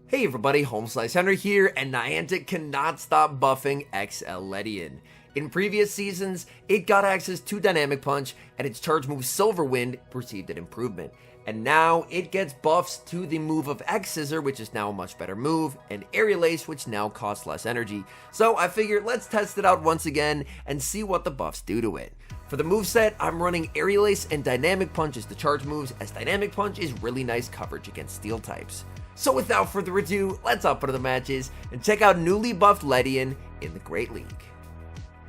Hey everybody, HomeSliceHenry here, and Niantic cannot stop buffing XL LEDIAN. In previous seasons, it got access to Dynamic Punch, and its charge move Silver Wind received an improvement. And now it gets buffs to the move of X-Scissor, which is now a much better move, and Aerial Ace, which now costs less energy. So I figured let's test it out once again and see what the buffs do to it. For the moveset, I'm running Aerial Ace and Dynamic Punch as the charge moves, as Dynamic Punch is really nice coverage against Steel types. So without further ado, let's hop into the matches and check out newly buffed LEDIAN in the Great League.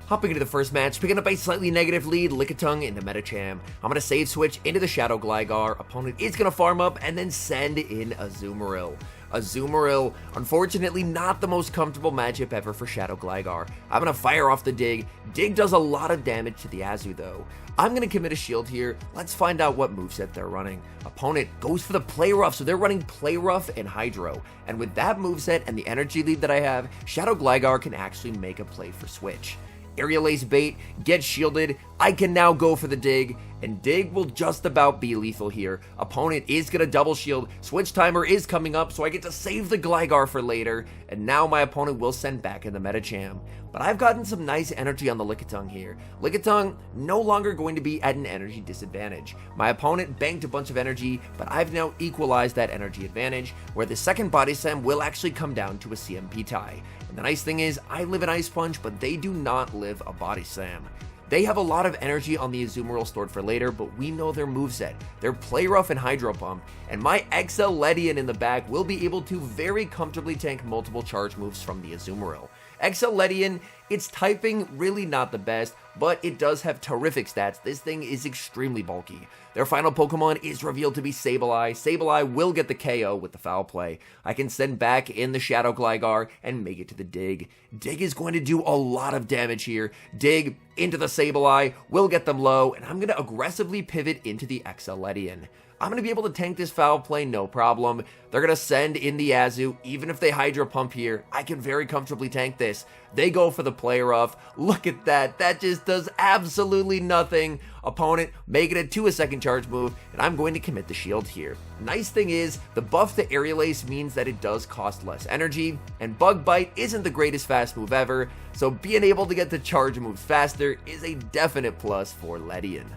Hopping into the first match, picking up a slightly negative lead, Lickitung into Medicham. I'm going to save switch into the Shadow Gligar. Opponent is going to farm up and then send in Azumarill. Azumarill, unfortunately not the most comfortable matchup ever for Shadow Gligar. I'm going to fire off the Dig. Dig does a lot of damage to the Azu though. I'm going to commit a shield here. Let's find out what moveset they're running. Opponent goes for the Play Rough, so they're running Play Rough and Hydro. And with that moveset and the energy lead that I have, Shadow Gligar can actually make a play for switch. Aerial Ace bait, gets shielded, I can now go for the Dig, and Dig will just about be lethal here. Opponent is going to double shield, switch timer is coming up, so I get to save the Gligar for later, and now my opponent will send back in the Medicham. But I've gotten some nice energy on the Lickitung here. Lickitung no longer going to be at an energy disadvantage. My opponent banked a bunch of energy, but I've now equalized that energy advantage, where the second Body Slam will actually come down to a CMP tie. And the nice thing is, I live an Ice Punch, but they do not live a Body Slam. They have a lot of energy on the Azumarill stored for later, but we know their moveset. They're Play Rough and Hydro Pump, and my XL LEDIAN in the back will be able to very comfortably tank multiple charge moves from the Azumarill. XL LEDIAN, its typing really not the best, but it does have terrific stats. This thing is extremely bulky. Their final Pokemon is revealed to be Sableye. Sableye will get the KO with the Foul Play. I can send back in the Shadow Gligar and make it to the Dig. Dig is going to do a lot of damage here. Dig into the Sableye, will get them low, and I'm going to aggressively pivot into the XL LEDIAN. I'm going to be able to tank this Foul Play, no problem. They're going to send in the Azu. Even if they Hydro Pump here, I can very comfortably tank this. They go for the Play Rough. Look at that. That just does absolutely nothing. Opponent making it to a second charge move, and I'm going to commit the shield here. Nice thing is, the buff to Aerial Ace means that it does cost less energy, and Bug Bite isn't the greatest fast move ever, so being able to get the charge moves faster is a definite plus for LEDIAN.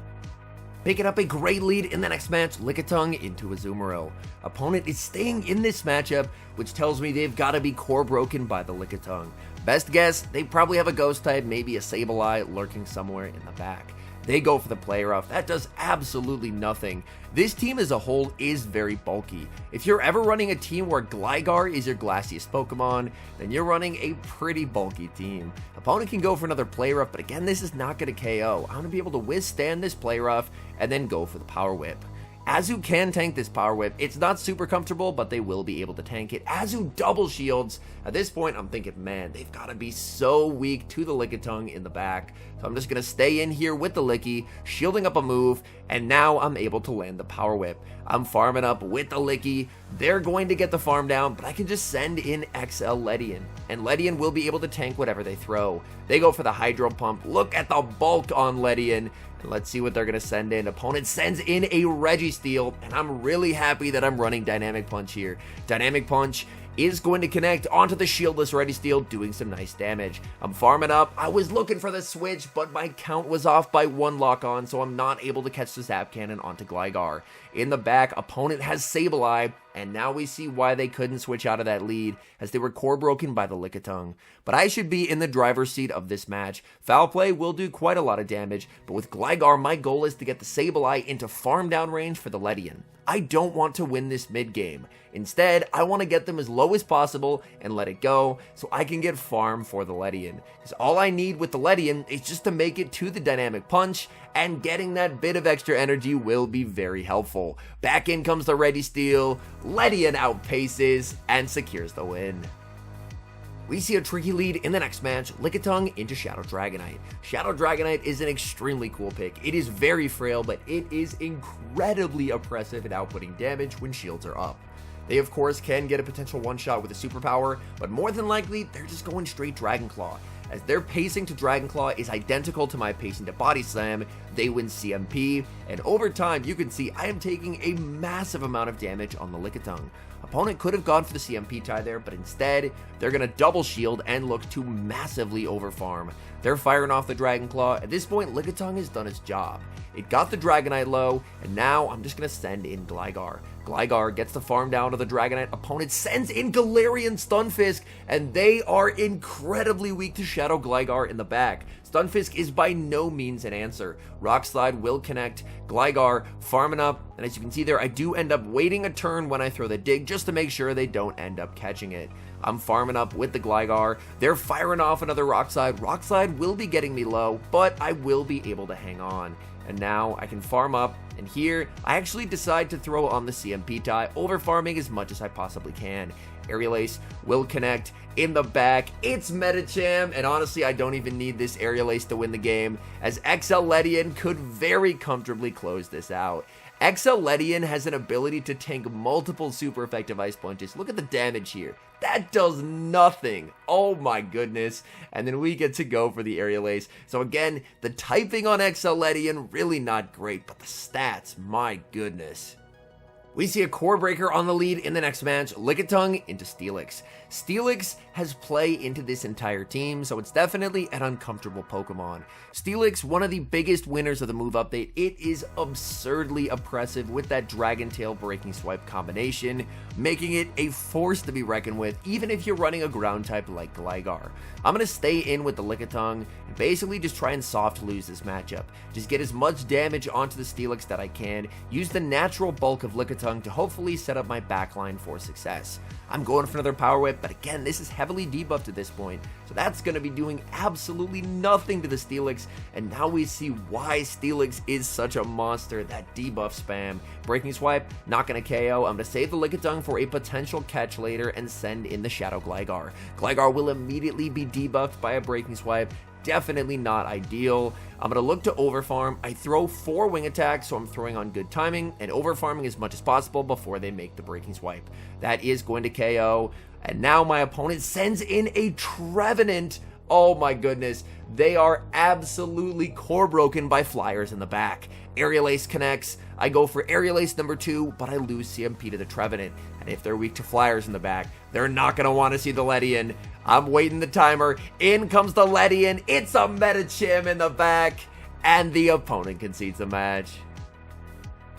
Picking up a great lead in the next match, Lickitung into Azumarill. Opponent is staying in this matchup, which tells me they've got to be core broken by the Lickitung. Best guess, they probably have a Ghost type, maybe a Sableye lurking somewhere in the back. They go for the Play Rough. That does absolutely nothing. This team as a whole is very bulky. If you're ever running a team where Gligar is your glassiest Pokemon, then you're running a pretty bulky team. Opponent can go for another Play Rough, but again, this is not going to KO. I'm going to be able to withstand this Play Rough and then go for the Power Whip. Azu can tank this Power Whip. It's not super comfortable, but they will be able to tank it. Azu double shields. At this point, I'm thinking, man, they've got to be so weak to the Lickitung in the back. So I'm just going to stay in here with the Licky, shielding up a move, and now I'm able to land the Power Whip. I'm farming up with the Licky. They're going to get the farm down, but I can just send in XL LEDIAN, and LEDIAN will be able to tank whatever they throw. They go for the Hydro Pump. Look at the bulk on LEDIAN. And let's see what they're going to send in. Opponent sends in a Registeel, and I'm really happy that I'm running Dynamic Punch here. Dynamic Punch is going to connect onto the shieldless Registeel, doing some nice damage. I'm farming up. I was looking for the switch, but my count was off by one lock-on, so I'm not able to catch the Zap Cannon onto Gligar. In the back, opponent has Sableye, and now we see why they couldn't switch out of that lead, as they were core broken by the Lickitung. But I should be in the driver's seat of this match. Foul Play will do quite a lot of damage, but with Gligar, my goal is to get the Sableye into farm down range for the LEDIAN. I don't want to win this mid-game. Instead, I want to get them as low as possible and let it go so I can get farm for the LEDIAN. Because all I need with the LEDIAN is just to make it to the Dynamic Punch, and getting that bit of extra energy will be very helpful. Back in comes the Registeel, LEDIAN outpaces and secures the win. We see a tricky lead in the next match, Lickitung into Shadow Dragonite. Shadow Dragonite is an extremely cool pick. It is very frail, but it is incredibly oppressive at outputting damage when shields are up. They of course can get a potential one-shot with a superpower, but more than likely, they're just going straight Dragon Claw. As their pacing to Dragon Claw is identical to my pacing to Body Slam, they win CMP, and over time you can see I am taking a massive amount of damage on the Lickitung. Opponent could have gone for the CMP tie there, but instead, they're going to double shield and look to massively overfarm. They're firing off the Dragon Claw. At this point, Lickitung has done its job. It got the Dragonite low, and now I'm just going to send in Gligar. Gligar gets the farm down to the Dragonite. Opponent sends in Galarian Stunfisk, and they are incredibly weak to Shadow Gligar in the back. Stunfisk is by no means an answer. Rock Slide will connect. Gligar farming up, and as you can see there, I do end up waiting a turn when I throw the dig just to make sure they don't end up catching it. I'm farming up with the Gligar. They're firing off another Rock Slide. Rock Slide will be getting me low, but I will be able to hang on. And now I can farm up, and here I actually decide to throw on the CMP tie, over farming as much as I possibly can. Aerial Ace will connect in the back. It's Medicham, and honestly, I don't even need this Aerial Ace to win the game, as XL LEDIAN could very comfortably close this out. XL LEDIAN has an ability to tank multiple super effective ice punches. Look at the damage here. That does nothing. Oh my goodness. And then we get to go for the Aerial Ace. So again, the typing on XL LEDIAN, really not great, but the stats, my goodness. We see a core breaker on the lead in the next match, Lickitung into Steelix. Steelix has play into this entire team, so it's definitely an uncomfortable Pokemon. Steelix, one of the biggest winners of the move update, it is absurdly oppressive with that Dragon Tail Breaking Swipe combination, making it a force to be reckoned with, even if you're running a ground type like Gligar. I'm going to stay in with the Lickitung and basically just try and soft lose this matchup. Just get as much damage onto the Steelix that I can, use the natural bulk of Lickitung to hopefully set up my backline for success. I'm going for another Power Whip, but again, this is heavily debuffed at this point, so that's going to be doing absolutely nothing to the Steelix, and now we see why Steelix is such a monster. That debuff spam. Breaking Swipe, not going to KO. I'm going to save the Lickitung for a potential catch later and send in the Shadow Gligar. Gligar will immediately be debuffed by a Breaking Swipe. Definitely not ideal. I'm going to look to overfarm. I throw 4 wing attacks, so I'm throwing on good timing and overfarming as much as possible before they make the Breaking Swipe. That is going to KO. And now my opponent sends in a Trevenant. Oh my goodness. They are absolutely core broken by flyers in the back. Aerial Ace connects. I go for Aerial Ace number 2, but I lose CMP to the Trevenant. And if they're weak to flyers in the back, they're not going to want to see the LEDIAN. I'm waiting the timer. In comes the LEDIAN. It's a Medicham in the back. And the opponent concedes the match.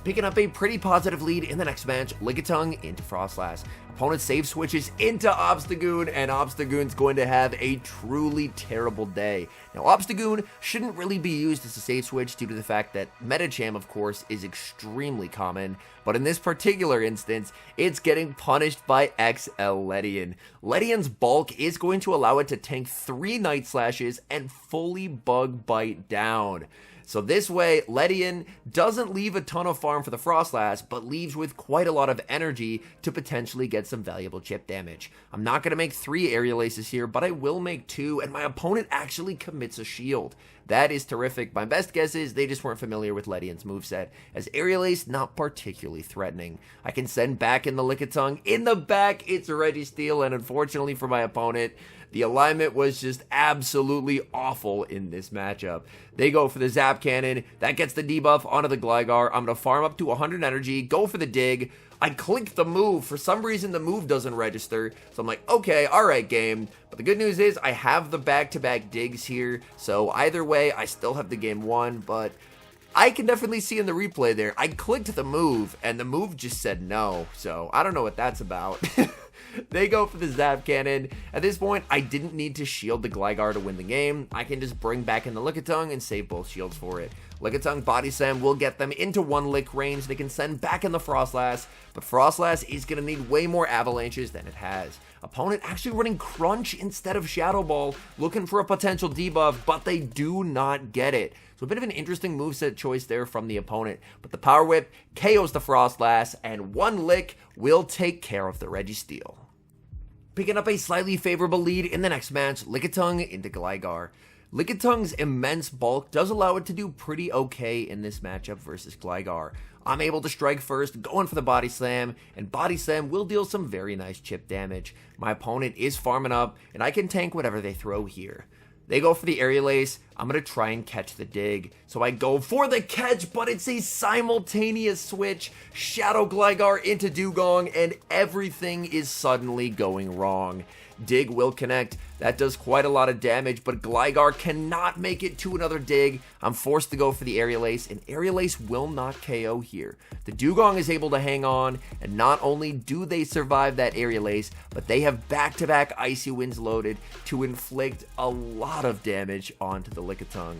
Picking up a pretty positive lead in the next match, Lickitung into Frostlass. Opponent save switches into Obstagoon, and Obstagoon's going to have a truly terrible day. Now, Obstagoon shouldn't really be used as a save switch due to the fact that Medicham, of course, is extremely common, but in this particular instance, it's getting punished by XL LEDIAN. LEDIAN's bulk is going to allow it to tank 3 Night Slashes and fully Bug Bite down. So this way, LEDIAN doesn't leave a ton of farm for the Frostlass, but leaves with quite a lot of energy to potentially get some valuable chip damage. I'm not going to make 3 Aerial Aces here, but I will make 2, and my opponent actually commits a shield. That is terrific. My best guess is they just weren't familiar with LEDIAN's moveset, as Aerial Ace not particularly threatening. I can send back in the Lickitung. In the back, it's a Registeel, and unfortunately for my opponent, the alignment was just absolutely awful in this matchup. They go for the Zap Cannon. That gets the debuff onto the Gligar. I'm going to farm up to 100 energy, go for the dig. I click the move. For some reason, the move doesn't register. So I'm like, okay, all right, game. But the good news is I have the back-to-back digs here. So either way, I still have the game won. But I can definitely see in the replay there, I clicked the move, and the move just said no. So I don't know what that's about. They go for the Zap Cannon. At this point, I didn't need to shield the Gligar to win the game. I can just bring back in the Lickitung and save both shields for it. Lickitung Body Slam will get them into 1 lick range. They can send back in the Frostlass, but Frostlass is going to need way more avalanches than it has. Opponent actually running Crunch instead of Shadow Ball, looking for a potential debuff, but they do not get it. So a bit of an interesting moveset choice there from the opponent, but the Power Whip KOs the Frostlass, and 1 lick will take care of the Registeel. Picking up a slightly favorable lead in the next match, Lickitung into Gligar. Lickitung's immense bulk does allow it to do pretty okay in this matchup versus Gligar. I'm able to strike first, going for the Body Slam, and Body Slam will deal some very nice chip damage. My opponent is farming up, and I can tank whatever they throw here. They go for the aerial ace. I'm going to try and catch the dig. So I go for the catch, but it's a simultaneous switch. Shadow Gligar into Dugong, and everything is suddenly going wrong. Dig will connect. That does quite a lot of damage, but Gligar cannot make it to another dig. I'm forced to go for the aerial ace, and aerial ace will not KO here. The Dugong is able to hang on, and not only do they survive that aerial ace, but they have back-to-back Icy Winds loaded to inflict a lot of damage onto the Lickitung.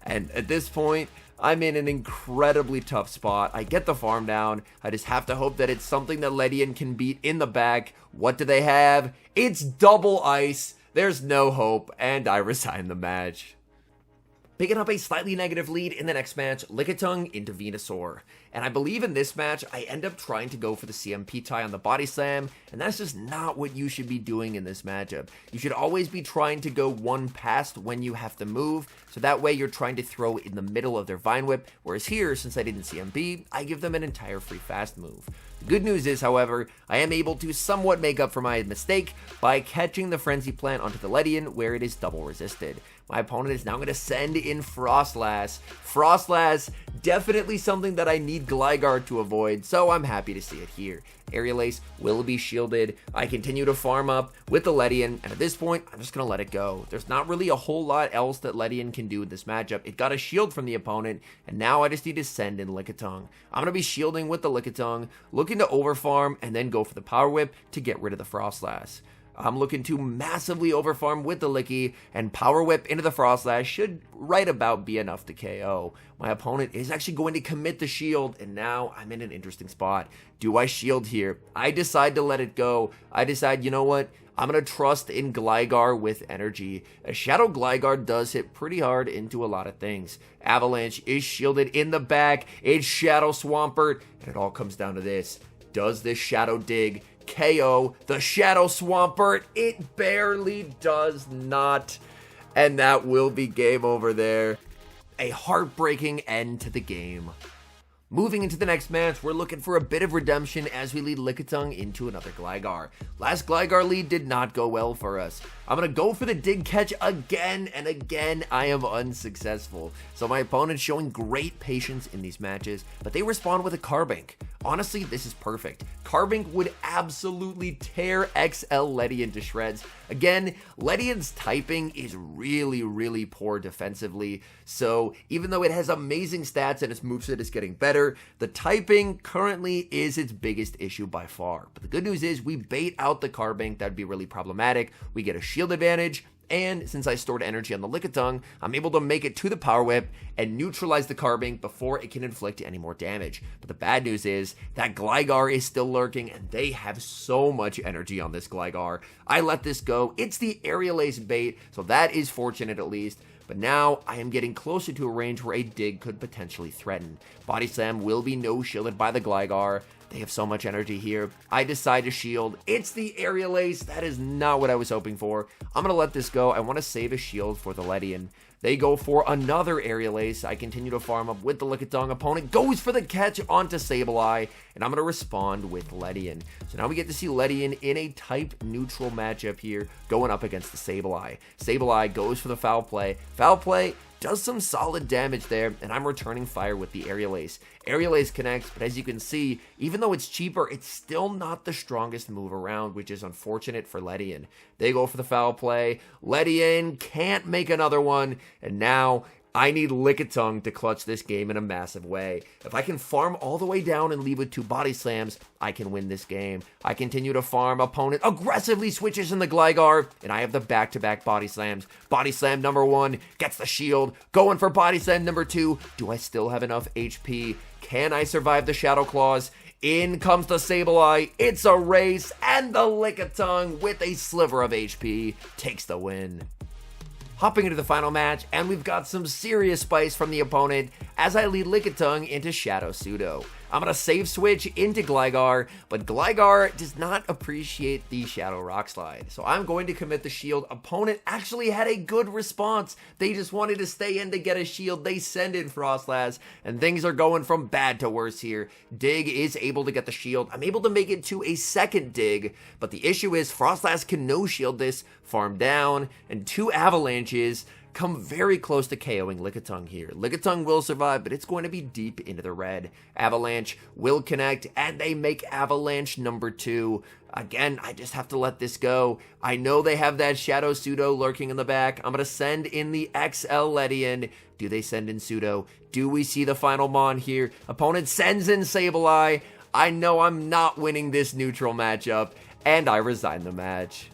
And at this point, I'm in an incredibly tough spot. I get the farm down. I just have to hope that it's something that LEDIAN can beat in the back. What do they have? It's double ice. There's no hope, and I resign the match. Picking up a slightly negative lead in the next match, Lickitung into Venusaur. And I believe in this match, I end up trying to go for the CMP tie on the Body Slam, and that's just not what you should be doing in this matchup. You should always be trying to go one past when you have to move, so that way you're trying to throw in the middle of their Vine Whip, whereas here, since I didn't CMP, I give them an entire free fast move. The good news is, however, I am able to somewhat make up for my mistake by catching the Frenzy Plant onto the LEDIAN where it is double resisted. My opponent is now going to send in Frostlass. Frostlass, definitely something that I need Gligar to avoid, so I'm happy to see it here. Aerial Ace will be shielded. I continue to farm up with the LEDIAN, and at this point, I'm just going to let it go. There's not really a whole lot else that LEDIAN can do in this matchup. It got a shield from the opponent, and now I just need to send in Lickitung. I'm going to be shielding with the Lickitung, looking to overfarm, and then go for the Power Whip to get rid of the Frostlass. I'm looking to massively overfarm with the Licky, and Power Whip into the Frostlass should right about be enough to KO. My opponent is actually going to commit the shield, and now I'm in an interesting spot. Do I shield here? I decide to let it go. I decide, you know what? I'm going to trust in Gligar with energy. A Shadow Gligar does hit pretty hard into a lot of things. Avalanche is shielded in the back. It's Shadow Swampert, and it all comes down to this. Does this Shadow Dig KO the Shadow Swampert? It barely does not, and that will be game over there. A heartbreaking end to the game. Moving into the next match, we're looking for a bit of redemption as we lead Lickitung into another Gligar. Last Gligar lead did not go well for us. I'm going to go for the dig catch again, and again I am unsuccessful. So my opponent's showing great patience in these matches, but they respond with a Carbink. Honestly, this is perfect. Carbink would absolutely tear XL LEDIAN to shreds. Again, LEDIAN's typing is really poor defensively, so even though it has amazing stats and its moveset is getting better, the typing currently is its biggest issue by far. But the good news is we bait out the Carbink. That'd be really problematic. We get a shield advantage, and since I stored energy on the Lickitung, I'm able to make it to the Power Whip and neutralize the Carbink before it can inflict any more damage. But the bad news is that Gligar is still lurking, and they have so much energy on this Gligar. I let this go. It's the Aerial Ace bait, so that is fortunate at least. But now I am getting closer to a range where a dig could potentially threaten. Body Slam will be no-shielded by the Gligar. They have so much energy here. I decide to shield. It's the Aerial Ace. That is not what I was hoping for. I'm going to let this go. I want to save a shield for the LEDIAN. They go for another Aerial Ace. I continue to farm up with the Lickitung. Opponent goes for the catch onto Sableye, and I'm going to respond with LEDIAN. So now we get to see LEDIAN in a type-neutral matchup here, going up against the Sableye. Sableye goes for the Foul Play. Foul Play does some solid damage there, and I'm returning fire with the Aerial Ace. Aerial Ace connects, but as you can see, even though it's cheaper, it's still not the strongest move around, which is unfortunate for LEDIAN. They go for the Foul Play. LEDIAN can't make another one, and now I need Lickitung to clutch this game in a massive way. If I can farm all the way down and leave with 2 Body Slams, I can win this game. I continue to farm. Opponent aggressively switches in the Gligar, and I have the back-to-back Body Slams. Body Slam number 1 gets the shield. Going for Body Slam number 2. Do I still have enough HP? Can I survive the Shadow Claws? In comes the Sableye. It's a race, and the Lickitung, with a sliver of HP, takes the win. Hopping into the final match, and we've got some serious spice from the opponent as I lead Lickitung into Shadow Pseudo. I'm going to save switch into Gligar, but Gligar does not appreciate the Shadow Rock Slide. So I'm going to commit the shield. Opponent actually had a good response. They just wanted to stay in to get a shield. They send in Frostlass, and things are going from bad to worse here. Dig is able to get the shield. I'm able to make it to a second Dig, but the issue is Frostlass can no-shield this, farm down, and 2 Avalanches come very close to KOing Lickitung here. Lickitung will survive, but it's going to be deep into the red. Avalanche will connect, and they make Avalanche number 2. Again, I just have to let this go. I know they have that Shadow Pseudo lurking in the back. I'm going to send in the XL LEDIAN. Do they send in Pseudo? Do we see the final Mon here? Opponent sends in Sableye. I know I'm not winning this neutral matchup, and I resign the match.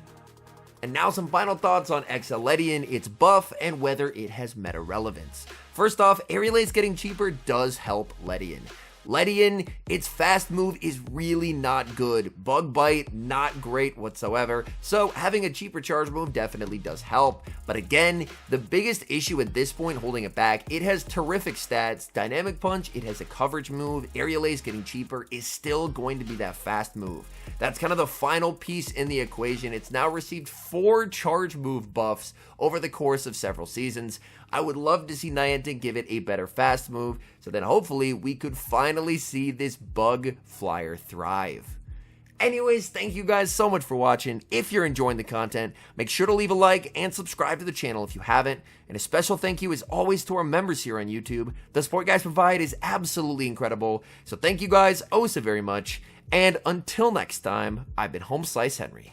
And now some final thoughts on XL LEDIAN, its buff, and whether it has meta relevance. First off, Aerial Ace getting cheaper does help LEDIAN. LEDIAN, its fast move is really not good. Bug Bite, not great whatsoever. So having a cheaper charge move definitely does help. But again, the biggest issue at this point holding it back, it has terrific stats. Dynamic Punch, it has a coverage move. Aerial Ace getting cheaper is still going to be that fast move. That's kind of the final piece in the equation. It's now received 4 charge move buffs over the course of several seasons. I would love to see Niantic give it a better fast move, so then hopefully we could finally see this bug flyer thrive. Anyways, thank you guys so much for watching. If you're enjoying the content, make sure to leave a like and subscribe to the channel if you haven't. And a special thank you as always to our members here on YouTube. The support you guys provide is absolutely incredible. So thank you guys oh so very much. And until next time, I've been HomeSliceHenry.